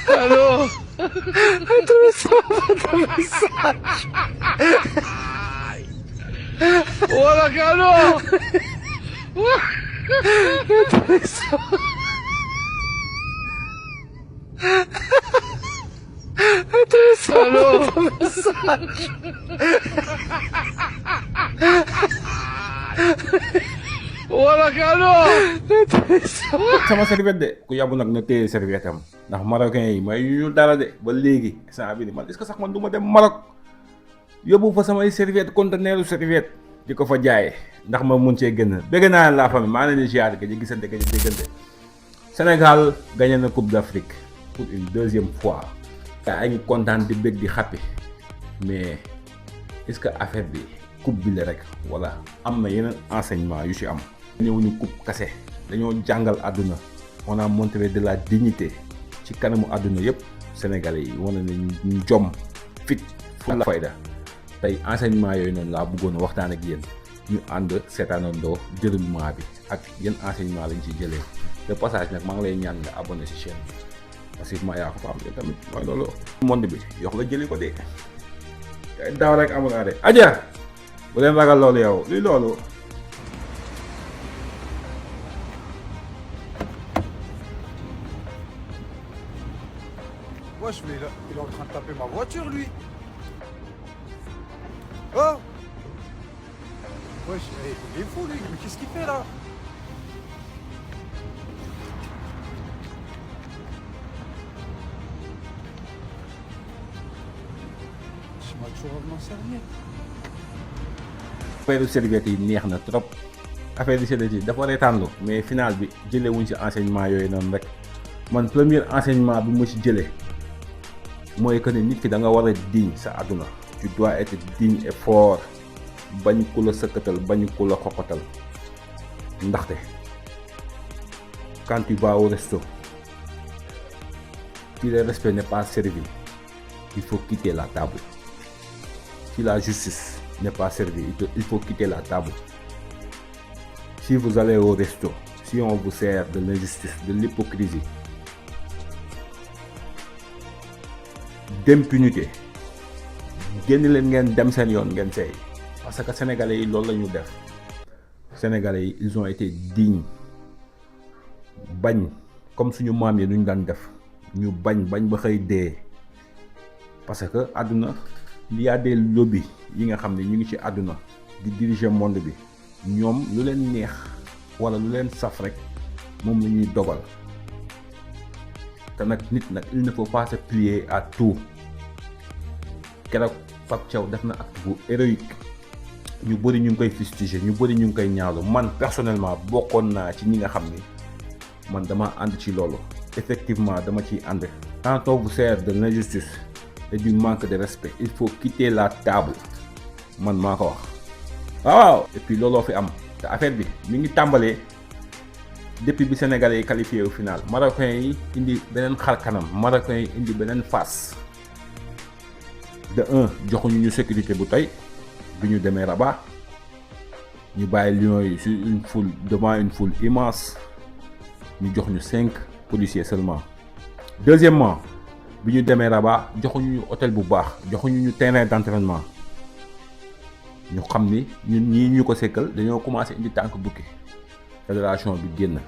Allô? Hola, Carlos. Allô? Hola, Carlos. sama serviette de ku yabu nag na téye serviette am ndax marocain yi may ñu dara de ba léegi instant bi ni man est-ce que sax man du ma dem Maroc yóbbu fa samay serviette conteneuru serviette di ko fa jaay ndax ma mun cee gën bëgg naa la famille maa ngi leen di ziar ga ñu gisante ga ñu déggante. Sénégal gagné na Coupe d'Afrique pour une deuxième fois gaa ay ngi kontaan di bëgg di xappi mais est-ce que affaire bi coupe bi la rek wala am na yeneen enseignement yu ci am. ñëwuñu coupe kase dañoo jàngal àdduna on a montré de la dignité ci kanamu àdduna yëpp sénégalais yi wane ne ñu jom fit fu la fayda tey enseignement yooyu noonu laa bëggoon waxtaan ak yéen ñu ànd seetaanandoo déroulement bi ak yan enseignement lañ ci jëlee de passage nag maa ngi lay ñaan nga abonné ci chaîne bi parce que maa yaa ko fa am tamit mooy loolu monde bi yox la jëli ko de daaw rek amul naa de aja bu leen ragal loolu yow luy loolu. Wesh, mais il est en train de taper ma voiture, lui. Oh. Wesh, il est fou, lui. Mais qu'est-ce qu'il fait, là? Je m'as toujours m'en servir. affaire serviette yi neex na trop affaire de serviette yi dafa reetaanlu mais final bi jëlee wuñ ci enseignement yooyu noonu rek man premier enseignement bi mu ci jëlee mooy que ne nit ki da nga war a digne sa àdduna tu dois être digne et fort bañ ku la sëkkatal bañ ku la xoqatal ndaxte quand tu vas au resto si le respect n'est pas servi il faut quitter la table si la justice n'est pas servi il faut quitter la table si vous allez au resto si on vous sert de l'injustice de l'hypocrisie d'impunité génn leen ngeen dem seen yoon ngeen seey parce que sénégalais yi loolu la ñu def sénégalais yi ils ont été dignes bañ comme suñu maam yi nuñ daan def ñu bañ ba xëy dee parce que àdduna il y a des lobbies yi nga xam ne ñu ngi ci àdduna di diriger monde bi ñoom lu leen neex wala lu leen saf rek moom la ñuy dogal te nag nit nag il ne faut pas se plier à tout keroog Pape Thiaw def na acte bu héroïque ñu bëri ñu ngi koy fustiger ñu bëri ñu ngi koy ñaalu man personnellement bokkoon naa ci ñi nga xam ni man dama ànd ci loolu effectivement dama ciy ànd. Quand on vous sert de l'injustice et du manque de respect il faut quitter la table man maa ko wax waaw. Et puis looloo fi am te affaire bi mi ngi tàmbalee depuis bi Sénégalais yi qualifié au final Marocains yi indi beneen xar kanam Marocains yi indi beneen face de un joxuñu ñu sécurité bu tey bi ñu demee Rabat ñu bàyyi Lions yi sur une foule devant une foule immense ñu jox ñu 5 policiers seulement. Deuxièmement bi ñu demee Rabat joxuñu ñu hôtel bu baax joxuñu ñu terrain d'entraînement ñu xam ni ñun ñii ñu ko sekkal dañoo commencé indi tànk bukki fédération bi génn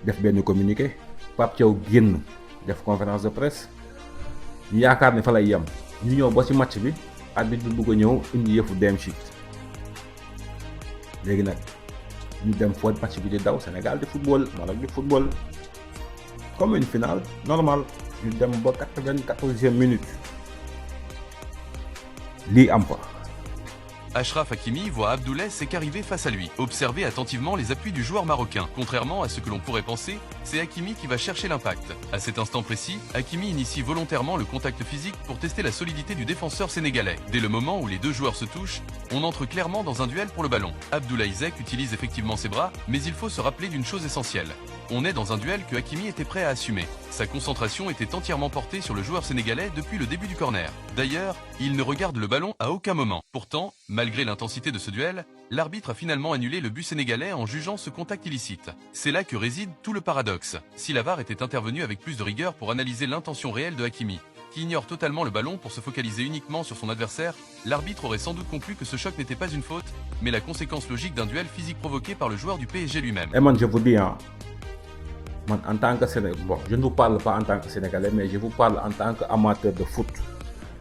def benn communiqué Pape Thiaw génn def conférence de presse ñu yaakaar ne fa lay yem ñu ñëw ba ci match bi arbitre bi bëgg a ñëw indi yëfu dem shit léegi nag ñu dem foofu match bi di daw Sénégal di football Maroc di football comme une finale normale ñu dem ba 94e minute lii am fa. Achraf Hakimi voit Abdoulaye Seck arriver face à lui. Observez attentivement les appuis du joueur marocain. Contrairement à ce que l'on pourrait penser, c'est Hakimi qui va chercher l'impact. À cet instant précis, Hakimi initie volontairement le contact physique pour tester la solidité du défenseur sénégalais. Dès le moment où les deux joueurs se touchent, on entre clairement dans un duel pour le ballon. Abdoulaye Seck utilise effectivement ses bras, mais il faut se rappeler d'une chose essentielle. On est dans un duel que Hakimi était prêt à assumer. Sa concentration était entièrement portée sur le joueur sénégalais depuis le début du corner. D'ailleurs, il ne regarde le ballon à aucun moment. Pourtant, malgré l'intensité de ce duel, l'arbitre a finalement annulé le but sénégalais en jugeant ce contact illicite. C'est là que réside tout le paradoxe. Si la VAR était intervenue avec plus de rigueur pour analyser l'intention réelle de Hakimi, qui ignore totalement le ballon pour se focaliser uniquement sur son adversaire, l'arbitre aurait sans doute conclu que ce choc n'était pas une faute, mais la conséquence logique d'un duel physique provoqué par le joueur du PSG lui-même. Et moi, je vous dis, hein, moi, en tant que Sénégalais, bon, je ne vous parle pas en tant que Sénégalais, mais je vous parle en tant qu'amateur de foot.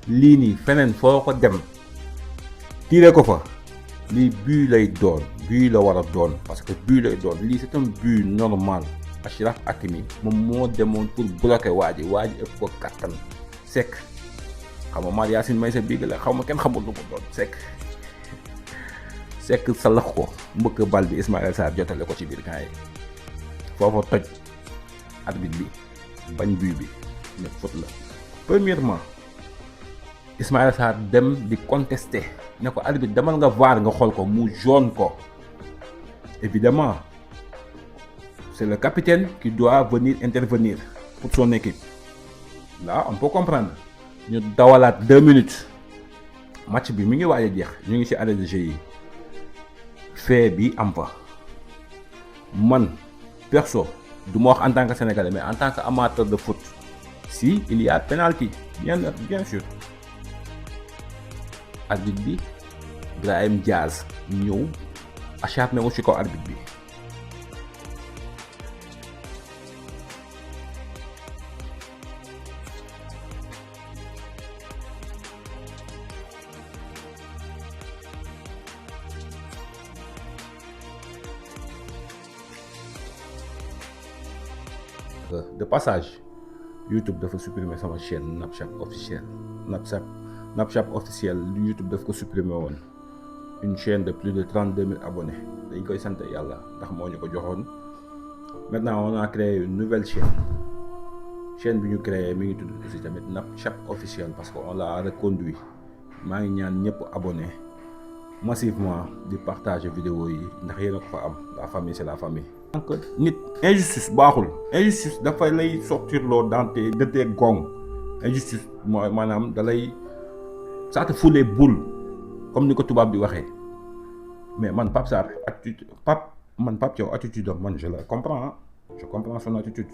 Lini, fenen, foko dem. Tiré ko fa. Li but lay doon, but la wara doon, parce que but lay doon. Li c'est un but normal. Achraf Hakimi, moom moo demoon pour bloquer waa ji ëpp ko kattan. Seck xam nga Mar Yacine may sa biig la xaw ma kenn xamul lu ko doon Seck sa lax ko mbëkk bal bi Ismaïla Sarr jotale ko ci biir camp yi foofa toj arbitre bi bañ but bi ne faute la. Premièrement Ismaïla Sarr dem di contester ne ko arbitre demal nga VAR nga xool ko mu jaune ko. Évidemment c'est le capitaine qui doit venir intervenir pour son équipe. Là on peut comprendre ñu dawalaat 2 minutes match bi mi ngi waaj a jeex ñu ngi ci arrêt de jeu yi fait bi am fa man perso du ma wax en tant que sénégalais mais en tant que amateur de foot si il y a penalty bien sûr arbitre bi Brahim Diaz ñëw acharné wu ci kaw arbitre bi. De passage YouTube dafa supprimer sama chaîne Napchat officiel YouTube dafa ko supprimer woon une chaîne de plus de 32 000 abonnés dañ koy sant yàlla ndax moo ñu ko joxoon. Maintenant on a créé une nouvelle chaîne bi ñu créé mi ngi tudd aussi tamit Napchat officiel parce que on l'a reconduit. maa ngi ñaan ñëpp abonné massivement di partager vidéo yi ndax yéen a ko fa am la famille c'est la famille. donc nit injustice baaxul injustice dafay lay sortirloo de tes gong injustice mooy maanaam da lay ça te fout les boules comme ni ko tubaab di waxee mais man Pape Sarr Pape Thiaw attitude am man je la comprends je comprends son attitude.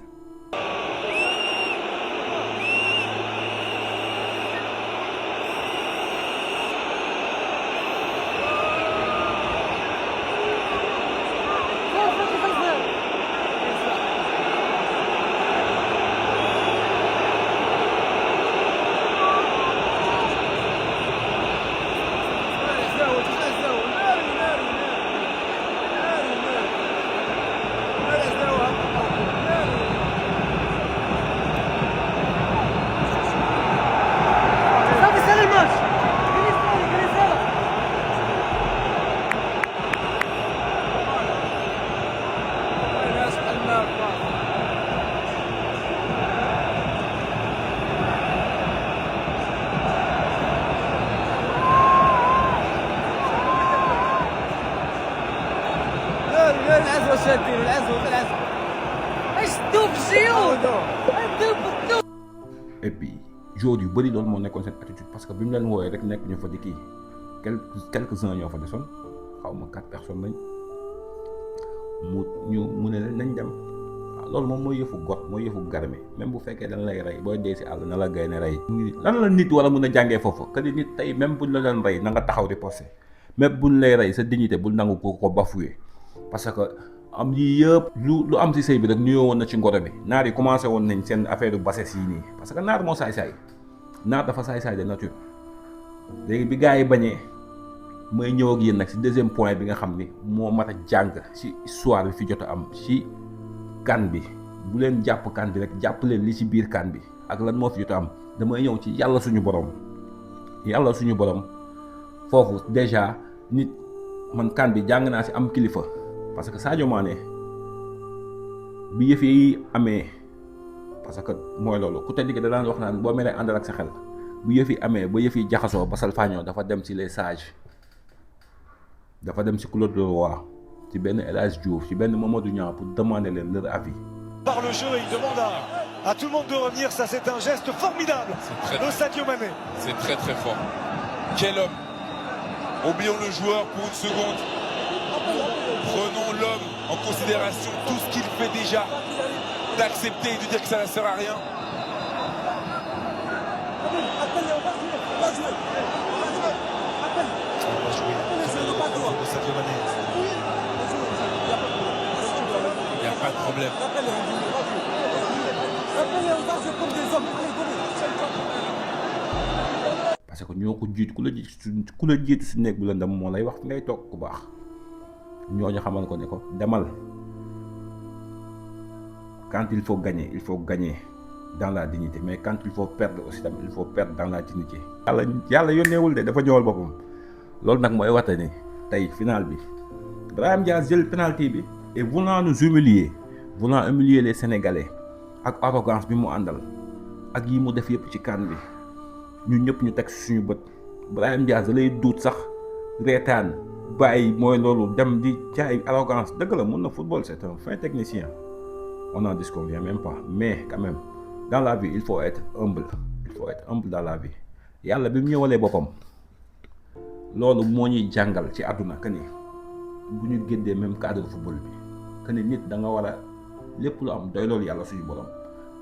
Et puis joueurs yu bëri loolu moo nekkoon seen attitude parce que bi mu leen wooyee rek nekk ñu fa di kii quelques-uns ñoo fa desoon xaw ma 4 personnes lañ mu ne leen nañ dem waaw loolu moom mooy yëfu got mooy yëfu garmi même bu fekkee dañ lay rey booy dee si àll na la gay ne rey. lan la nit wala mun a jàngee foofu que ni nit tey même buñ la leen rey na nga taxaw di posté même buñ lay rey sa dignité bul nangu ko bafouer parce que am yii yëpp lu am si sëy bi rek nuyoo woon na ci ngoro bi naar yi commencé woon nañ seen affaire yu bases yi nii parce que naar moo saay-saay naar dafa saay-saay de nature léegi bi gars yi bañee may ñëw ak yéen nag si deuxième point bi nga xam ni moo mat a jàng si histoire bi fi jot a am si kan bi bu leen jàpp kan bi rek jàpp leen li ci biir kan bi ak lan moo fi jot a am damay ñëw ci yàlla suñu borom foofu déjà nit man kan bi jàng naa si am kilifa parce que Sadio Mané bi yëf yi amee parce que mooy loolu ku tedd ki da daan wax naan boo meree àndal ak sa xel bu yëf yi amee ba yëf yi jaxasoo ba salfaañoo dafa dem ci les sages dafa dem ci Claude Leroy ci benn El Hadj Diouf ci benn Mamadou Niang pour demander leen leur avis. Par le jeu, il demande à tout le monde de revenir. Ça, c'est un geste formidable de Sadio Mané. C'est très très fort. Quel homme! Oublions le joueur pour une seconde. Prenons l'homme en considération, tout ce qu'il fait déjà. D'accepter et de dire que ça ne sert à rien. Il n'y a pas de problème. parce que ñoo ko jiitu ku la jiitu si néeg bu la ndam moo lay wax fi ngay toog ku baax ñooñu xamal ko ne ko demal quand il faut gagner dans la dignité mais quand il faut perdre aussi tamit il faut perdre dans la dignité. yàlla yónneewul de dafa ñëwal boppam loolu nag mooy waxte ni tey final bi Brahim Diaz jël penalty bi et voulant nous humilier les Sénégalais ak arrogance bi mu àndal ak yi mu def yëpp ci CAN bi ñun ñëpp ñu teg suñu bët Brahim Diaz da lay duut sax reetaan bàyyi mooy loolu dem di jaay arrogance dëgg la mun na football c'est un fin technicien on n'en disconvient même pas mais quand même dans la vie il faut être humble dans la vie yàlla bi mu ñëwalee boppam loolu moo ñuy jàngal ci àdduna que ni bu ñu génnee même cadre football bi que ni nit da nga war a lépp lu am doy loolu yàlla suñu borom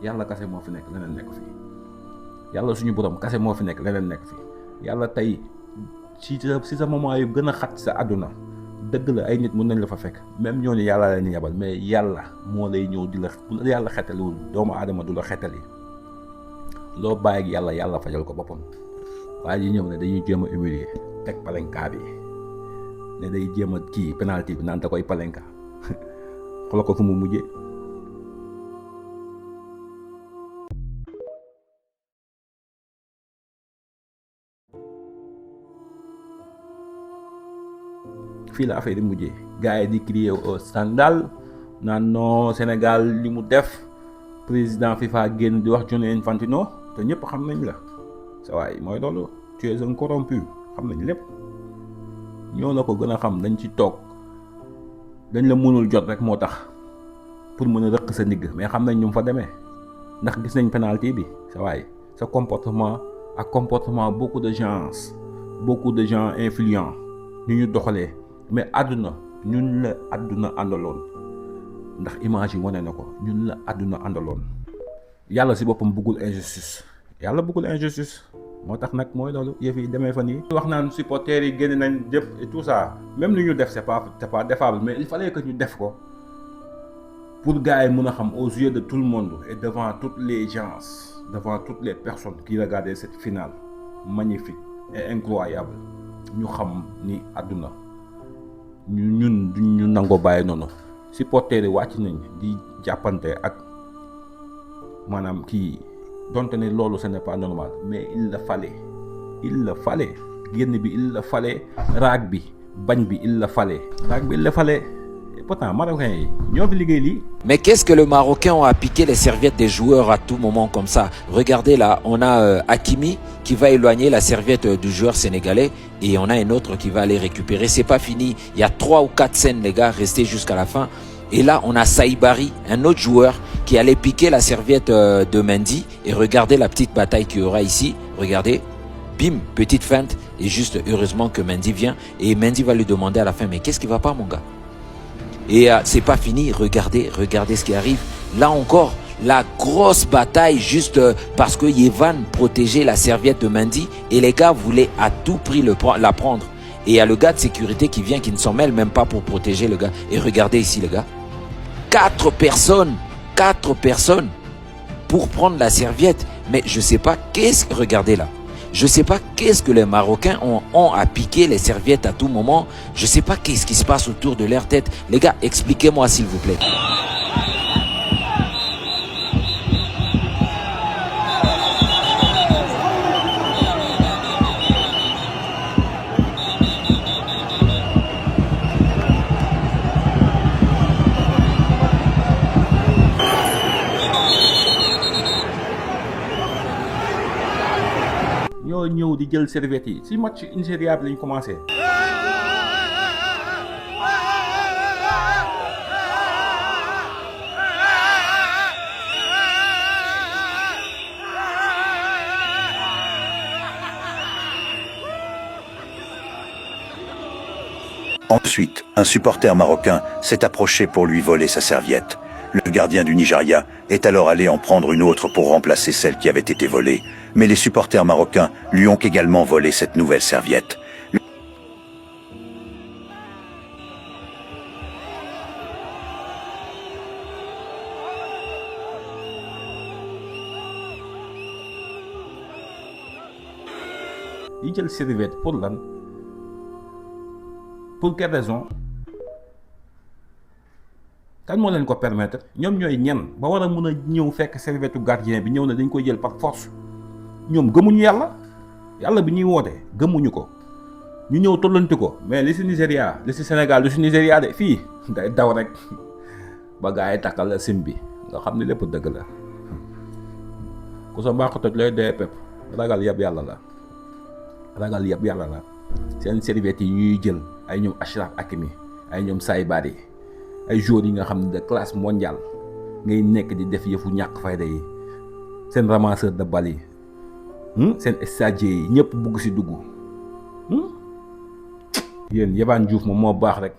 yàlla kase moo fi nekk leneen nekk fii yàlla suñu borom kase moo fi nekk leneen nekk fii yàlla tey si sa moment yu gën a xat sa àdduna dëgg la ay nit mën nañ la fa fekk même ñooñu yàlla leen yabal mais yàlla moo lay ñëw di la bu la yàlla xetaliwul doomu aadama du la xetali loo bàyyi ak yàlla fajal ko boppam waaye yi ñëw ne dañuy jéem a humilier teg palenka bi ne day jéem a kii penalty bi naan da koy palenka xoolal ko fu mu mujjee. fii la affaire yi mujjee gars yi di crier au scandale naan non Sénégal li mu def président FIFA génn di wax Gianni Infantino te ñëpp xam nañ la sa waay mooy loolu tu es un corrompu xam nañ lépp ñoo la ko gën a xam dañ ci toog dañ la mënul jot rek moo tax pour mën a rëq sa ndigg mais xam nañ ñu fa demee ndax gis nañ penalty bi sa waay sa comportement ak comportement beaucoup de gens influents ñu ñu doxalee mais àdduna ñun la àdduna àndaloon ndax image yi wane na ko ñun la àdduna àndaloon yàlla si boppam bëggul injustice moo tax nag mooy loolu yëf yi demee fa nii. wax naan supporters yi génn nañ jëpp et tout ça même li ñu def c'est pas défable mais il fallait que ñu def ko pour gars yi mën a xam aux yeux de tout le monde et devant toutes les gens devant toutes les personnes qui regardaient cette finale magnifique et incroyable ñu xam ni àdduna ñun duñ ñu nangoo bàyyi noonu supporters yi wàcc nañ di jàppante ak maanaam kii donte ne loolu ce n'est pas normal mais il le fallait génn bi il le fallait raag bi bañ bi il le fallait et pourtant marocains yi ñoo fi liggéey lii. Mais qu'est-ce que le Marocain a piqué les serviettes des joueurs à tout moment comme ça? Regardez là, on a Hakimi qui va éloigner la serviette du joueur sénégalais et on a un autre qui va aller récupérer. C'est pas fini. Il y a 3 ou 4 scènes, les gars, restez jusqu'à la fin. Et là, on a Saïbari, un autre joueur qui allait piquer la serviette de Mendy. Et regardez la petite bataille qu'il y aura ici. Regardez, bim, petite feinte. Et juste, heureusement que Mendy vient. Et Mendy va lui demander à la fin, mais qu'est-ce qui va pas, mon gars? Et c'est pas fini, regardez ce qui arrive. Là encore, la grosse bataille juste parce que Yvan protégeait la serviette de Mendy et les gars voulaient à tout prix la prendre. Et il y a le gars de sécurité qui vient, qui ne s'en mêle même pas pour protéger le gars. Et regardez ici les gars, 4 personnes pour prendre la serviette. Mais je sais pas regardez là. Je sais pas qu'est-ce que les Marocains ont à piquer les serviettes à tout moment. Je sais pas qu'est-ce qui se passe autour de leur tête. Les gars, expliquez-moi s'il vous plaît. ñoo ñëw di jël serviettes yi si match Nigeria bi lañ commencé Ensuite, un supporter marocain s'est approché pour lui voler sa serviette. Le gardien du Nigeria est alors allé en prendre une autre pour remplacer celle qui avait été volée. Mais les supporters marocains lui ont également volé cette nouvelle serviette. yi jël serviette pour lan, pour quelle raison, kan moo leen ko permettre, ñoom ñooy ñan ba war a mun a ñëw fekk serviette gardien bi ñëw na dañ koy jël par force. ñoom gëmuñu yàlla bi ñuy woote gëmuñu ko, ñu ñëw tollanti ko. Mais li si Nigéria, li si Sénégal, li si Nigéria de fii day daw rek ba gaa yi takkal la sim bi nga xam ne lépp dëgg la. ku sa mbaax toj lay dee pepp, ragal yab yàlla la. Seen serviette yi ñuy jël ay ñoom Achraf Hakimi, ay ñoom Saibari, ay joueurs yi nga xam ne de classe mondiale ngay nekk di def yëfu ñàkk fayda yi, seen ramasseur de balles yi, seen stagiaires yi ñëpp bugg si dugg. Yéen Yehvan Diouf moom moo baax rek.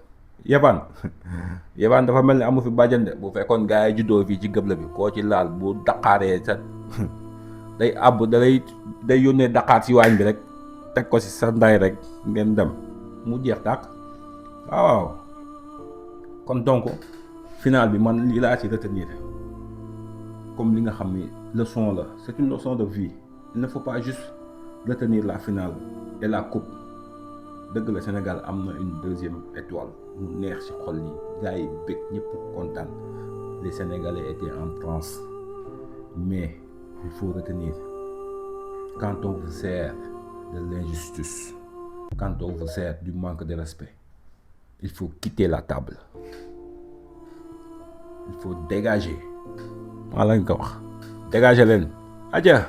Yehvan dafa mel ni amu fi bàjjan de. Bu fekkoon gaa yi juddoo fii ci gëbla bi koo ci laal bu daqaaree sa day àbb day yónnee daqaar si waañ bi rek teg ko si sa nday rek ngeen dem mu jeex tàkk. waaw kon donc final bi man lii laa ci retenir comme li nga xam ni leçon la, c'est une leçon de vie. Il ne faut pas juste retenir la finale et la coupe. dëgg la Sénégal am na une deuxième étoile mu neex ci xol yi, gars yi bëgg ñëpp kontaan, les Sénégalais étaient en transe. Mais il faut retenir, quand on vous sert de l'injustice, quand on vous sert du manque de respect, il faut quitter la table, il faut dégager. maa lañ ko wax, dégager leen aja,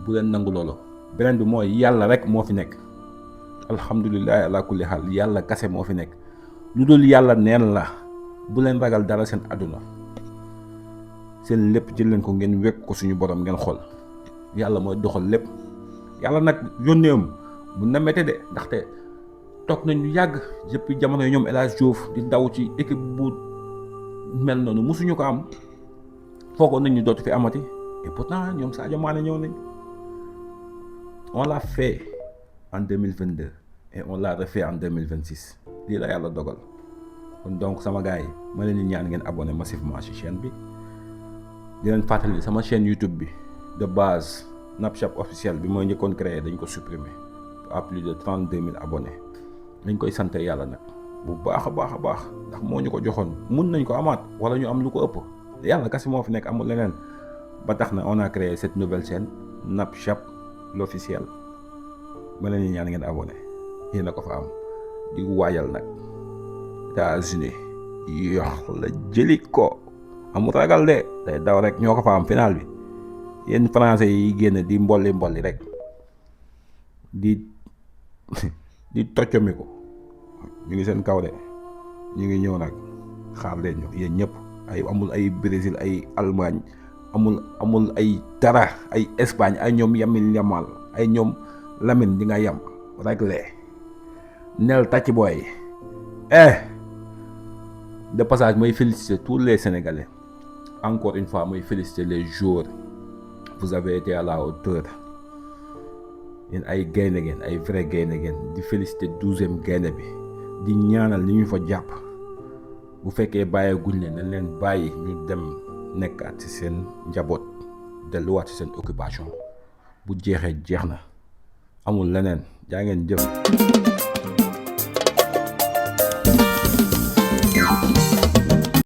bu leen nangu loolu. beneen bi mooy yàlla rek moo fi nekk. alhamdulilah ala kulli xaal, yàlla kase moo fi nekk. lu dul yàlla neen la. bu leen ragal dara seen àdduna, seen lépp jël leen ko ngeen wekk ko suñu borom ngeen xool. yàlla mooy doxal lépp. yàlla nag yónneem bu na métti de, ndaxte toog nañ lu yàgg depuis jamono yi ñoom El Hadj Diouf di daw ci équipe bu mel noonu mosuñu ko am. foogoon nañ ñu dootu fi amati, et pourtant ñoom Sadio Mané ñëw nañ. on l'a fait en 2022 et on l'a refait en 2026. lii la yàlla dogal. kon donc sama gars yi ma leen di ñaan ngeen abonné massivement ci chaîne bi. di leen fàttali sama chaîne YouTube bi de base Napchap officiel bi mooy njëkkoon créé dañ ko supprimer à plus de 32 000 abonnés. dañ koy sant yàlla nag bu baax a baax ndax moo ñu ko joxoon, mun nañ ko amaat wala ñu am lu ko ëpp. yàlla kese moo fi nekk, amul leneen. ba tax na on a créé cette nouvelle chaîne Napchap l'officiel. ma leen di ñaan ngeen abonné, yéen a ko fa am. di waajal nag États-Unis yox la jëli ko, amul ragal de, day daw rek, ñoo ko fa am final bi. yéen français yi génn di mbolli rek di toccomi ko, ñu ngi seen kaw de, ñu ngi ñëw nag, xaar leen ñu yéen ñëpp. ay amul ay Brésil, ay Allemagne, amul ay dara, ay Espagne, ay ñoom Lamine Yamal, ay ñoom Lamine di nga yam rek le nel tàcc booy. De passage mooy féliciter tous les Sénégalais, encore une fois mooy féliciter les joueurs. Vous avez été à la hauteur. yéen ay gaynde ngeen, ay vrai gaynde ngeen. di féliciter 12e gaynde bi, di ñaanal li ñu fa jàpp. bu fekkee bàyyeeguñ leen dañ leen bàyyi ñu dem nekkaat ci seen njaboot, delluwaat ci seen occupation. bu jeexee jeex na, amul leneen. jaa ngeen jëf.